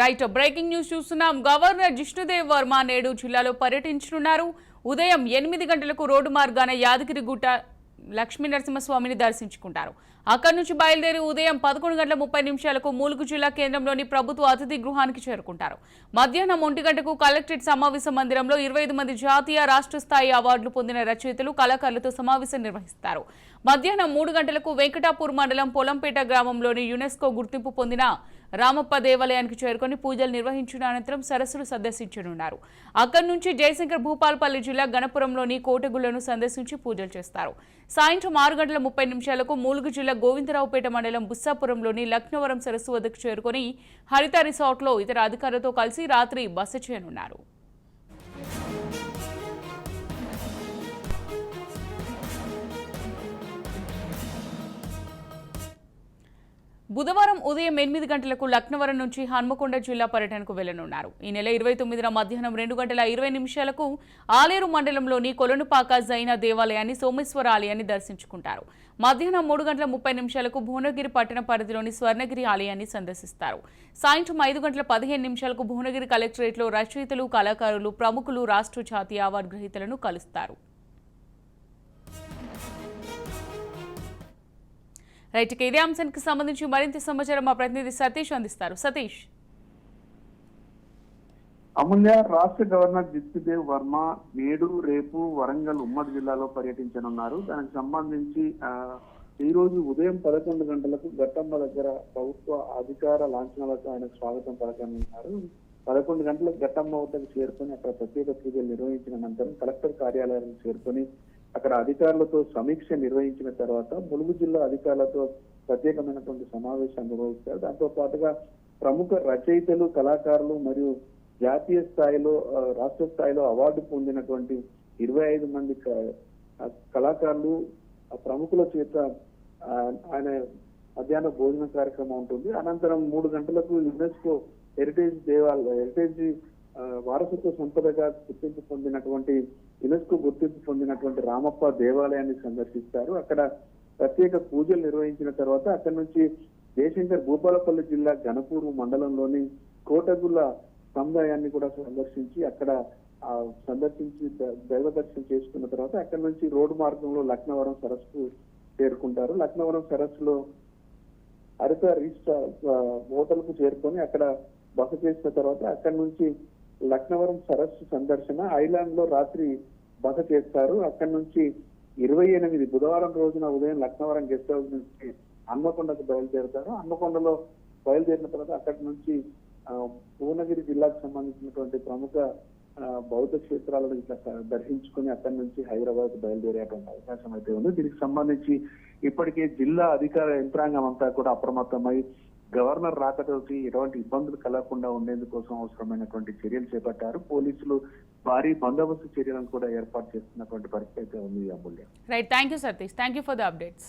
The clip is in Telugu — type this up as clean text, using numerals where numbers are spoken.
రైట్ బ్రేకింగ్ న్యూస్ చూస్తున్నాం. గవర్నర్ జిష్ణుదేవ్ వర్మ నేడు జిల్లాలో పర్యటించనున్నారు. ఉదయం 8 గంటలకు రోడ్డు మార్గాన యాదగిరిగుట్ట లక్ష్మీ నరసింహస్వామిని దర్శించుకుంటారు. అక్కడి నుంచి బయలుదేరి ఉదయం 11:30 ములుగు జిల్లా కేంద్రంలోని ప్రభుత్వ అతిథి గృహానికి చేరుకుంటారు. మధ్యాహ్నం 1 గంటకు కలెక్టరేట్ సమావేశ మందిరంలో 25 మంది జాతీయ రాష్ట్ర స్థాయి అవార్డులు పొందిన రచయితలు కళాకారులతో సమావేశం నిర్వహిస్తారు. మధ్యాహ్నం 3 గంటలకు వెంకటాపూర్ మండలం పొలంపేట గ్రామంలోని యునెస్కో గుర్తింపు పొందిన రామప్ప దేవాలయానికి చేరుకుని పూజలు నిర్వహించిన అనంతరం సరస్సులు సందర్శించనున్నారు. అక్కడి నుంచి జయశంకర్ భూపాలపల్లి జిల్లా గణపురంలోని కోటగుళ్లను సందర్శించి పూజలు చేస్తారు. సాయంత్రం 6:30 ములుగు జిల్లా గోవిందరావుపేట మండలం బుస్సాపురంలోని లక్నవరం సరస్సు వద్దకు చేరుకుని హరిత రిసార్ట్లో ఇతర అధికారులతో కలిసి రాత్రి బస చేయనున్నారు. బుధవారం ఉదయం 8 గంటలకు లక్నవరం నుంచి హన్మకొండ జిల్లా పర్యటనకు వెళ్లనున్నారు. ఈ నెల 29న మధ్యాహ్నం 2:20 ఆలేరు మండలంలోని కొలనుపాక జైన దేవాలయాన్ని సోమేశ్వర ఆలయాన్ని దర్శించుకుంటారు. మధ్యాహ్నం 3:30 భువనగిరి పట్టణ పరిధిలోని స్వర్ణగిరి ఆలయాన్ని సందర్శిస్తారు. సాయంత్రం 5:15 భువనగిరి కలెక్టరేట్లో రచయితలు, కళాకారులు, ప్రముఖులు, రాష్ట్ర జాతీయ అవార్డు గ్రహీతలను కలుస్తారు. రైట్, ఇదే అంశానికి సంబంధించి మరింత సమాచారం మా ప్రతినిధి సతీష్ అందిస్తారు. సతీష్. అమూల్య, రాష్ట్ర గవర్నర్ జిష్ణుదేవ్ వర్మ నేడు రేపు వరంగల్ ఉమ్మడి జిల్లాలో పర్యటించనున్నారు. దానికి సంబంధించి ఈ రోజు ఉదయం 11 గంటలకు ఘట్టమ్మ దగ్గర ప్రభుత్వ అధికార లాంఛనాలతో ఆయన స్వాగతం పలకనున్నారు. 11 గంటలకు ఘట్టమ్మ వద్దకు చేరుకొని అక్కడ ప్రత్యేక పూజలు నిర్వహించిన అనంతరం కలెక్టర్ కార్యాలయానికి చేరుకొని అక్కడ అధికారులతో సమీక్ష నిర్వహించిన తర్వాత ములుగు జిల్లా అధికారులతో ప్రత్యేకమైనటువంటి సమావేశాన్ని నిర్వహిస్తారు. దాంతో పాటుగా ప్రముఖ రచయితలు, కళాకారులు మరియు జాతీయ స్థాయిలో, రాష్ట్ర స్థాయిలో అవార్డు పొందినటువంటి 25 మంది కళాకారులు, ప్రముఖుల చేత ఆయన మధ్యాహ్న భోజన కార్యక్రమం ఉంటుంది. అనంతరం 3 గంటలకు యునెస్కో హెరిటేజ్ వారసత్వ సంపదగా గుర్తింపు పొందినటువంటి రామప్ప దేవాలయాన్ని సందర్శిస్తారు. అక్కడ ప్రత్యేక పూజలు నిర్వహించిన తర్వాత అక్కడి నుంచి జయశంకర్ భూపాలపల్లి జిల్లా గణపూరు మండలంలోని కోటగుళ్ల సముదాయాన్ని కూడా సందర్శించి అక్కడ దైవ దర్శనం చేసుకున్న తర్వాత అక్కడి నుంచి రోడ్డు మార్గంలో లక్నవరం సరస్సుకు చేరుకుంటారు. లక్నవరం సరస్సులో హరిత హోటల్ కు చేరుకొని అక్కడ బస చేసిన తర్వాత అక్కడి నుంచి లక్నవరం సరస్సు సందర్శన, ఐలాండ్ లో రాత్రి బస చేస్తారు. అక్కడి నుంచి 28 బుధవారం రోజున ఉదయం లక్నవరం గెస్ట్ హౌస్ నుంచి హన్మకొండకు బయలుదేరుతారు. హన్మకొండలో బయలుదేరిన తర్వాత అక్కడి నుంచి భువనగిరి జిల్లాకు సంబంధించినటువంటి ప్రముఖ బౌద్ధ క్షేత్రాలను ఇట్లా దర్శించుకుని అక్కడి నుంచి హైదరాబాద్ బయలుదేరేటువంటి అవకాశం అయితే ఉంది. దీనికి సంబంధించి ఇప్పటికే జిల్లా అధికార యంత్రాంగం అంతా కూడా అప్రమత్తమై గవర్నర్ రాకతోటి ఎటువంటి ఇబ్బందులు కలగకుండా ఉండేందుకోసం అవసరమైనటువంటి చర్యలు చేపట్టారు. పోలీసులు భారీ బందోబస్తు చర్యలను కూడా ఏర్పాటు చేస్తున్నటువంటి పరిస్థితి అయితే ఉంది. Amulya. Right, thank you Satish, thank you for the updates.